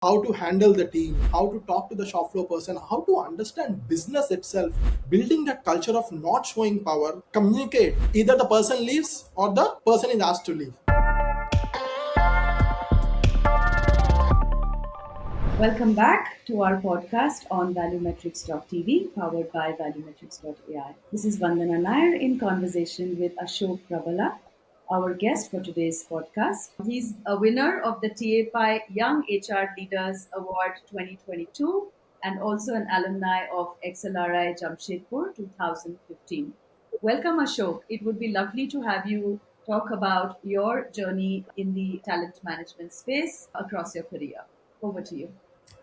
how to handle the team, how to talk to the shop floor person, how to understand business itself, building that culture of not showing power, communicate. Either the person leaves or the person is asked to leave. Welcome back to our podcast on ValueMatrixTV, powered by ValueMatrix.ai. This is Vandana Nayar in conversation with Ashok Prabhala, our guest for today's podcast. He's a winner of the TAPI Young HR Leaders Award 2022 and also an alumni of XLRI Jamshedpur 2015. Welcome, Ashok. It would be lovely to have you talk about your journey in the talent management space across your career. Over to you.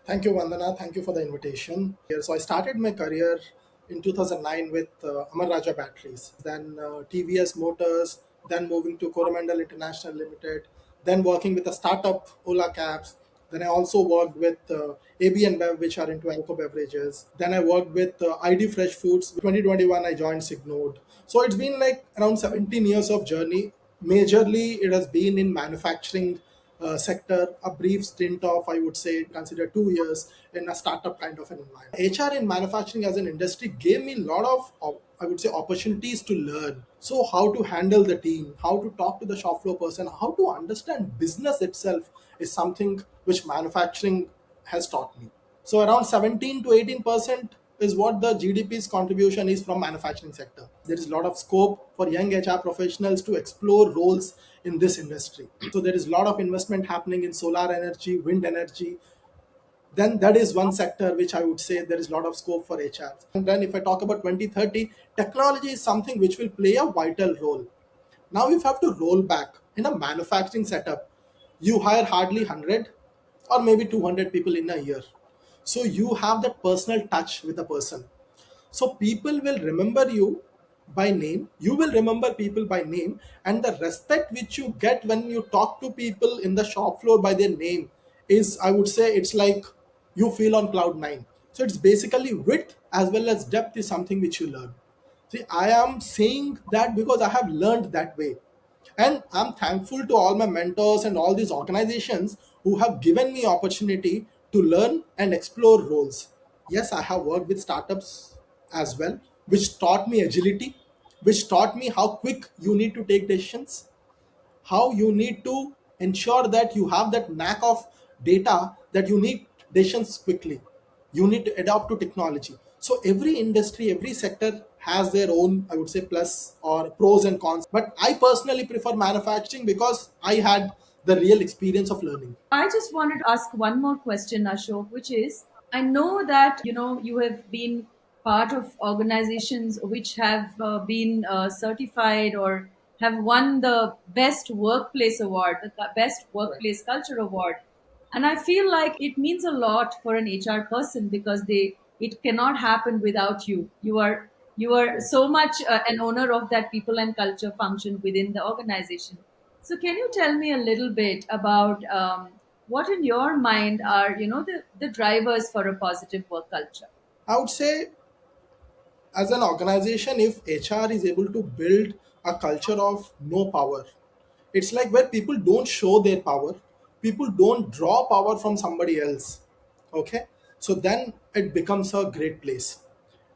Thank you, Vandana. Thank you for the invitation. So I started my career in 2009 with Amar Raja batteries, then TVS Motors, then moving to Coromandel International Limited, then working with a startup, OlaCabs. Then I also worked with ABInBev, which are into alcohol beverages. Then I worked with ID Fresh Foods. 2021, I joined Signode. So it's been like around 17 years of journey. Majorly, it has been in manufacturing sector, a brief stint of, I would say, consider 2 years in a startup kind of an environment. HR in manufacturing as an industry gave me a lot of, I would say, opportunities to learn. So, how to handle the team, how to talk to the shop floor person, how to understand business itself is something which manufacturing has taught me. So around 17 to 18% is what the GDP's contribution is from manufacturing sector. There is a lot of scope for young HR professionals to explore roles in this industry. So there is a lot of investment happening in solar energy, wind energy. Then that is one sector which I would say there is a lot of scope for HR. And then if I talk about 2030, technology is something which will play a vital role. Now if you have to roll back in a manufacturing setup, you hire hardly 100 or maybe 200 people in a year. So you have that personal touch with the person. So people will remember you by name. You will remember people by name, and the respect which you get when you talk to people in the shop floor by their name is, I would say, it's like you feel on cloud nine. So it's basically width as well as depth is something which you learn. See, I am saying that because I have learned that way. And I'm thankful to all my mentors and all these organizations who have given me opportunity to learn and explore roles. Yes, I have worked with startups as well, which taught me agility, which taught me how quick you need to take decisions, how you need to ensure that you have that knack of data, that you need decisions quickly, you need to adapt to technology. So every industry, every sector has their own, I would say, plus or pros and cons, but I personally prefer manufacturing because I had the real experience of learning. I just wanted to ask one more question, Ashok, which is I know that you have been part of organizations which have been certified or have won the best workplace award, the best Right. workplace culture award, and I feel like it means a lot for an HR person because they it cannot happen without you. You are Right. so much an owner of that people and culture function within the organization. So can you tell me a little bit about what in your mind are the drivers for a positive work culture? I would say, as an organization, if HR is able to build a culture of no power, it's like where people don't show their power, people don't draw power from somebody else. Okay, so then it becomes a great place.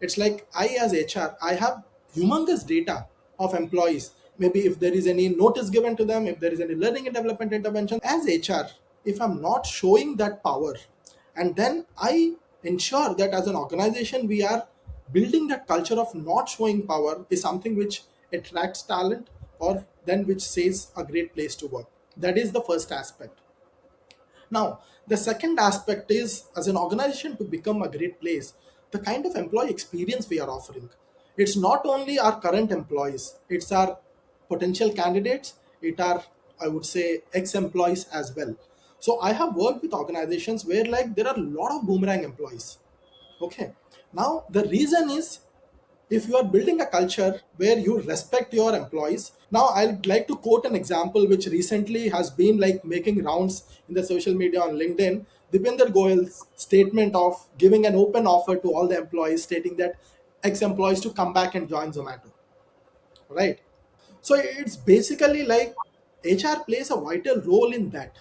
It's like I, as HR, I have humongous data of employees. Maybe if there is any notice given to them, if there is any learning and development intervention, as HR, if I'm not showing that power, and then I ensure that as an organization we are building that culture of not showing power is something which attracts talent, or then which says a great place to work. That is the first aspect. Now, the second aspect is, as an organization to become a great place, the kind of employee experience we are offering. It's not only our current employees, it's our potential candidates, it are, I would say, ex-employees as well. So I have worked with organizations where like there are a lot of boomerang employees. Okay. Now the reason is, if you are building a culture where you respect your employees. Now I'd like to quote an example which recently has been like making rounds in the social media on LinkedIn. Dipender Goyal's statement of giving an open offer to all the employees, stating that ex-employees to come back and join Zomato, right? So it's basically like HR plays a vital role in that.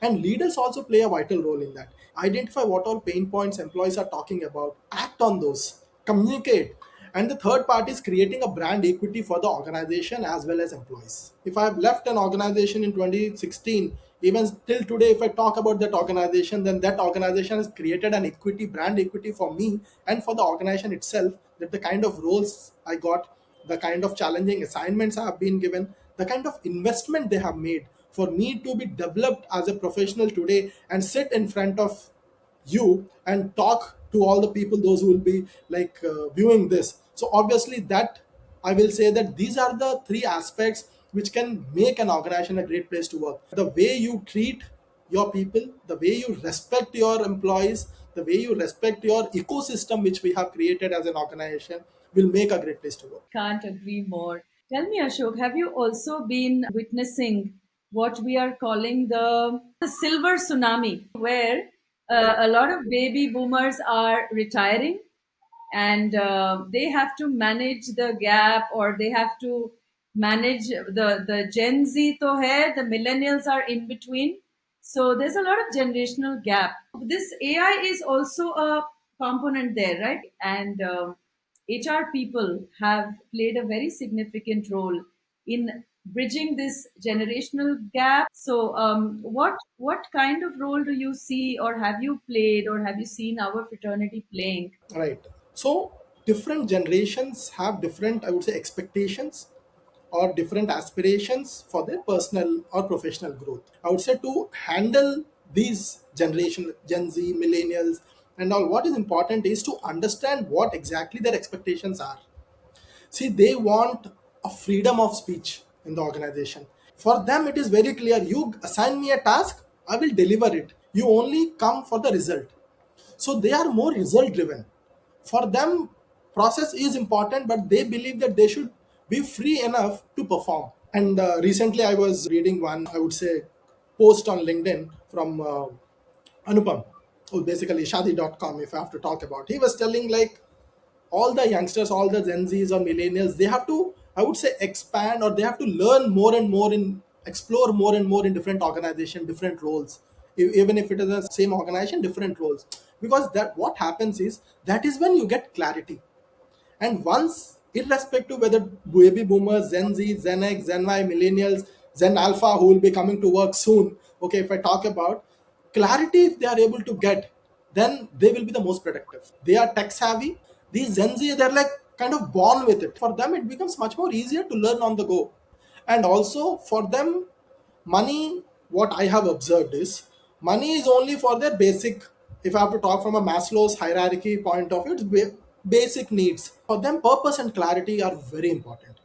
And leaders also play a vital role in that. Identify what all pain points employees are talking about, act on those, communicate. And the third part is creating a brand equity for the organization as well as employees. If I've left an organization in 2016, even till today, if I talk about that organization, then that organization has created an equity, brand equity for me and for the organization itself, that the kind of roles I got, the kind of challenging assignments I have been given, the kind of investment they have made for me to be developed as a professional today and sit in front of you and talk to all the people, those who will be like viewing this. So obviously that I will say that these are the three aspects which can make an organization a great place to work. The way you treat your people, the way you respect your employees, the way you respect your ecosystem which we have created as an organization will make a great place to work. Can't agree more. Tell me, Ashok, have you also been witnessing what we are calling the silver tsunami, where a lot of baby boomers are retiring and they have to manage the gap, or they have to manage the Gen Z to hai, the millennials are in between. So there's a lot of generational gap. This AI is also a component there, right? And HR people have played a very significant role in bridging this generational gap. So, what kind of role do you see, or have you played, or have you seen our fraternity playing? Right. So different generations have different, I would say, expectations or different aspirations for their personal or professional growth. I would say to handle these generation, Gen Z, millennials, and all, what is important is to understand what exactly their expectations are. See, they want a freedom of speech in the organization. For them, it is very clear, you assign me a task, I will deliver it. You only come for the result. So they are more result driven. For them, process is important, but they believe that they should be free enough to perform. And recently I was reading one, I would say, post on LinkedIn from Anupam, who basically shadi.com, if I have to talk about. He was telling like all the youngsters, all the Gen Zs or millennials, they have to, I would say, expand, or they have to learn more and more in, explore more and more in different organization, different roles. Even if it is the same organization, different roles. Because that what happens is that is when you get clarity. And once, irrespective whether baby boomers, Gen Z, Gen X, Gen Y, millennials, Gen Alpha, who will be coming to work soon, okay, if I talk about clarity, if they are able to get, then they will be the most productive. They are tech savvy. These Gen Z, they're like kind of born with it. For them, it becomes much more easier to learn on the go. And also for them, money, what I have observed is money is only for their basic, if I have to talk from a Maslow's hierarchy point of view, it's basic needs. For them, purpose and clarity are very important.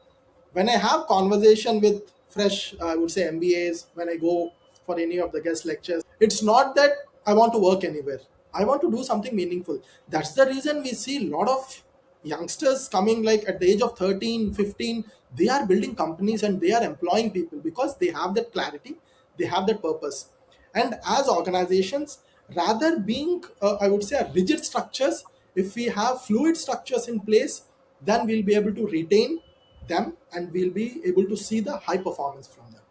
When I have conversation with fresh, I would say, MBAs, when I go for any of the guest lectures, it's not that I want to work anywhere. I want to do something meaningful. That's the reason we see a lot of youngsters coming like at the age of 13, 15. They are building companies and they are employing people because they have that clarity, they have that purpose. And as organizations, rather being, I would say, rigid structures, if we have fluid structures in place, then we'll be able to retain them and we'll be able to see the high performance from them.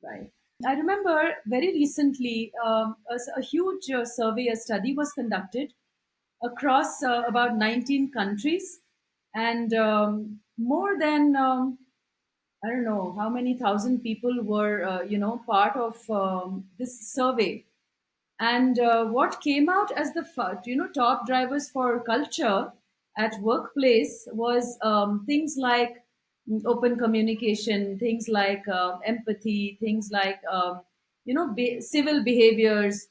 Right. I remember very recently a huge survey, a study was conducted across about 19 countries, and more than I don't know how many thousand people were, part of this survey. And what came out as the top drivers for culture at workplace was things like open communication, things like empathy, things like civil behaviors,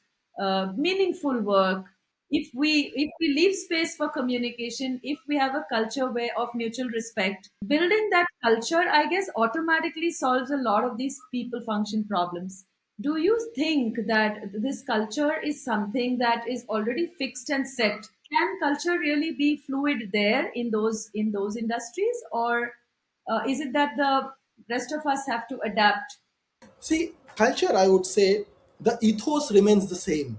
meaningful work. If we leave space for communication, if we have a culture where of mutual respect, building that culture, I guess, automatically solves a lot of these people function problems. Do you think that this culture is something that is already fixed and set? Can culture really be fluid there in those industries, or is it that the rest of us have to adapt? See, culture, I would say the ethos remains the same,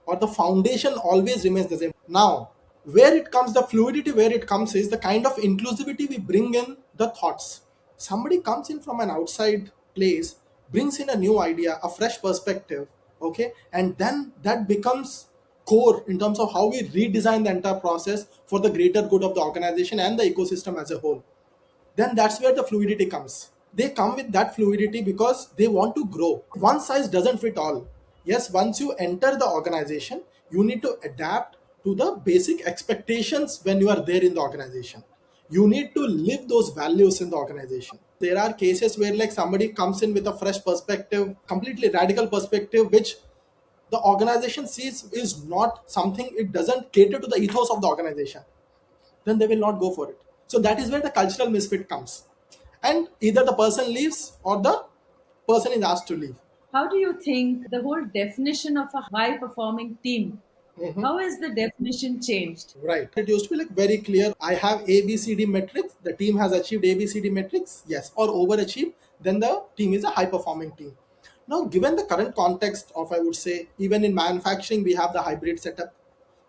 or the foundation always remains the same. Now, where it comes, the fluidity, where it comes is the kind of inclusivity we bring in the thoughts. Somebody comes in from an outside place, brings in a new idea, a fresh perspective. Okay, and then that becomes core in terms of how we redesign the entire process for the greater good of the organization and the ecosystem as a whole. Then that's where the fluidity comes. They come with that fluidity because they want to grow. One size doesn't fit all. Yes, once you enter the organization, you need to adapt to the basic expectations when you are there in the organization. You need to live those values in the organization. There are cases where like somebody comes in with a fresh perspective, completely radical perspective, which the organization sees is not something, it doesn't cater to the ethos of the organization, then they will not go for it. So that is where the cultural misfit comes. And either the person leaves or the person is asked to leave. How do you think the whole definition of a high performing team, how has the definition changed? Right. It used to be like very clear. I have ABCD metrics. The team has achieved ABCD metrics, yes, or overachieved. Then the team is a high performing team. Now, given the current context of, I would say, even in manufacturing, we have the hybrid setup.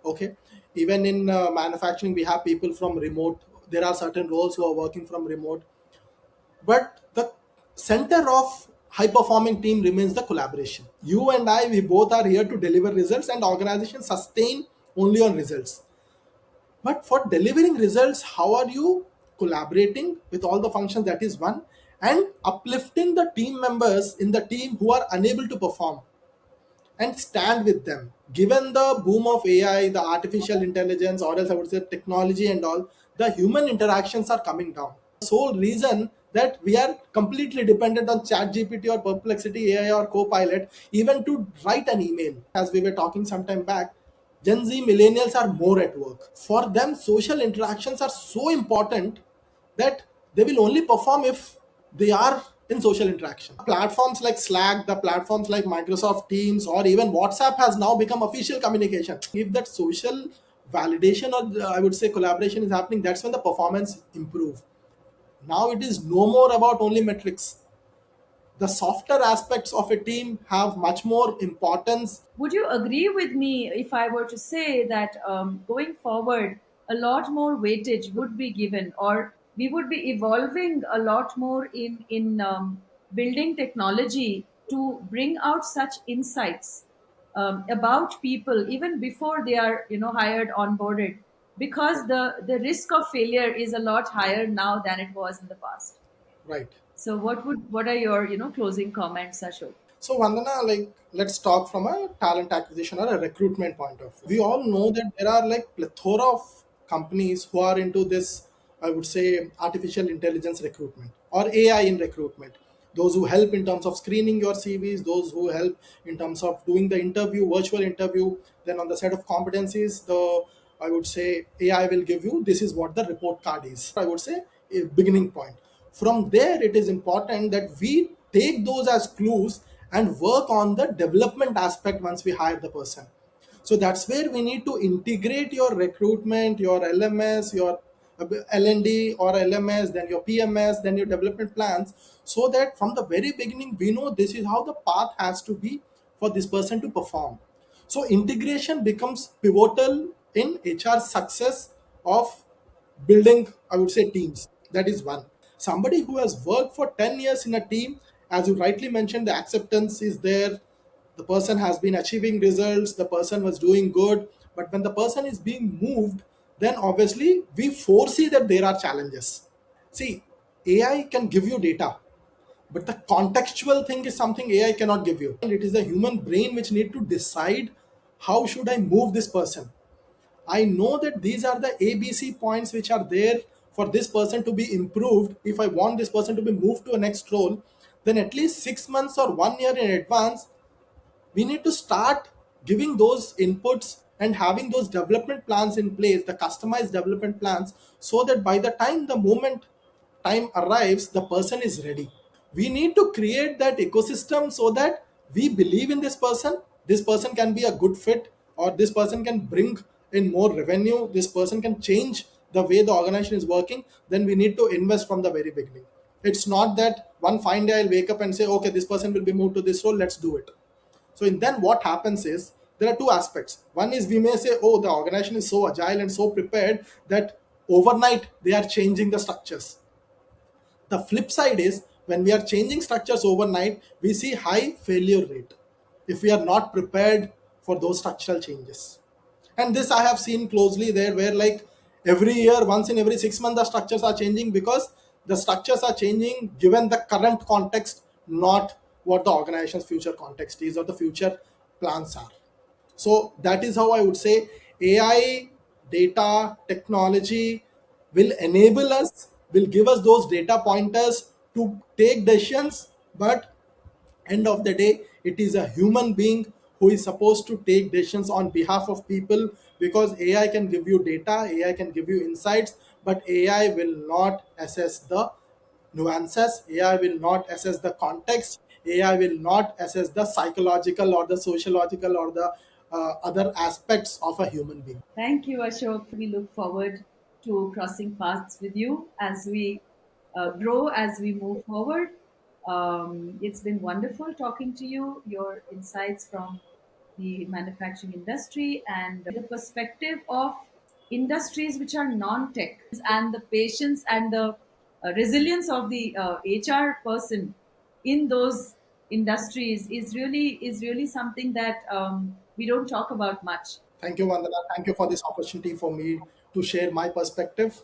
Okay. Even in manufacturing, we have people from remote. There are certain roles who are working from remote. But the center of high performing team remains the collaboration. You and I, we both are here to deliver results, and organizations sustain only on results. But for delivering results, how are you collaborating with all the functions? That is one. And uplifting the team members in the team who are unable to perform and stand with them. Given the boom of AI, the artificial intelligence, or else I would say technology and all, the human interactions are coming down. The sole reason that we are completely dependent on ChatGPT or Perplexity AI or Copilot, even to write an email. As we were talking some time back, Gen Z millennials are more at work. For them, social interactions are so important that they will only perform if they are in social interaction. Platforms like Slack, the platforms like Microsoft Teams, or even WhatsApp has now become official communication. If that social validation or I would say collaboration is happening, that's when the performance improve. Now it is no more about only metrics. The softer aspects of a team have much more importance. Would you agree with me if I were to say that going forward, a lot more weightage would be given, or we would be evolving a lot more in building technology to bring out such insights about people even before they are hired onboarded, because the risk of failure is a lot higher now than it was in the past. Right. So what are your closing comments, Ashok? So Vandana, like let's talk from a talent acquisition or a recruitment point of view. We all know that there are like plethora of companies who are into this, I would say, artificial intelligence recruitment or AI in recruitment. Those who help in terms of screening your CVs, those who help in terms of doing the interview, virtual interview. Then on the set of competencies, the I would say AI will give you this is what the report card is. I would say a beginning point. From there, it is important that we take those as clues and work on the development aspect once we hire the person. So that's where we need to integrate your recruitment, your LMS, your LND or LMS, then your PMS, then your development plans, so that from the very beginning we know this is how the path has to be for this person to perform. So integration becomes pivotal in HR success of building, I would say, teams. That is one. Somebody who has worked for 10 years in a team, as you rightly mentioned, the acceptance is there. The person has been achieving results, the person was doing good. But when the person is being moved, then obviously we foresee that there are challenges. See, AI can give you data, but the contextual thing is something AI cannot give you. And it is the human brain which need to decide how should I move this person. I know that these are the ABC points which are there for this person to be improved. If I want this person to be moved to a next role, then at least 6 months or 1 year in advance, we need to start giving those inputs and having those development plans in place, the customized development plans, so that by the time the moment time arrives, the person is ready. We need to create that ecosystem so that we believe in this person can be a good fit, or this person can bring in more revenue, this person can change the way the organization is working. Then we need to invest from the very beginning. It's not that one fine day I'll wake up and say, okay, this person will be moved to this role, let's do it. So in then what happens is there are two aspects. One is we may say, oh, the organization is so agile and so prepared that overnight they are changing the structures. The flip side is when we are changing structures overnight, we see high failure rate. if we are not prepared for those structural changes. And this I have seen closely there, where like every year, once in every 6 months, the structures are changing, because the structures are changing given the current context, not what the organization's future context is or the future plans are. So that is how I would say AI, data, technology will enable us, will give us those data pointers to take decisions, but end of the day it is a human being who is supposed to take decisions on behalf of people, because AI can give you data, AI can give you insights, but AI will not assess the nuances, AI will not assess the context, AI will not assess the psychological or the sociological or the other aspects of a human being. Thank you, Ashok. We look forward to crossing paths with you as we grow, as we move forward. It's been wonderful talking to you, your insights from the manufacturing industry and the perspective of industries which are non-tech, and the patience and the resilience of the HR person in those industries is really something that we don't talk about much. Thank you, Vandana. Thank you for this opportunity for me to share my perspective.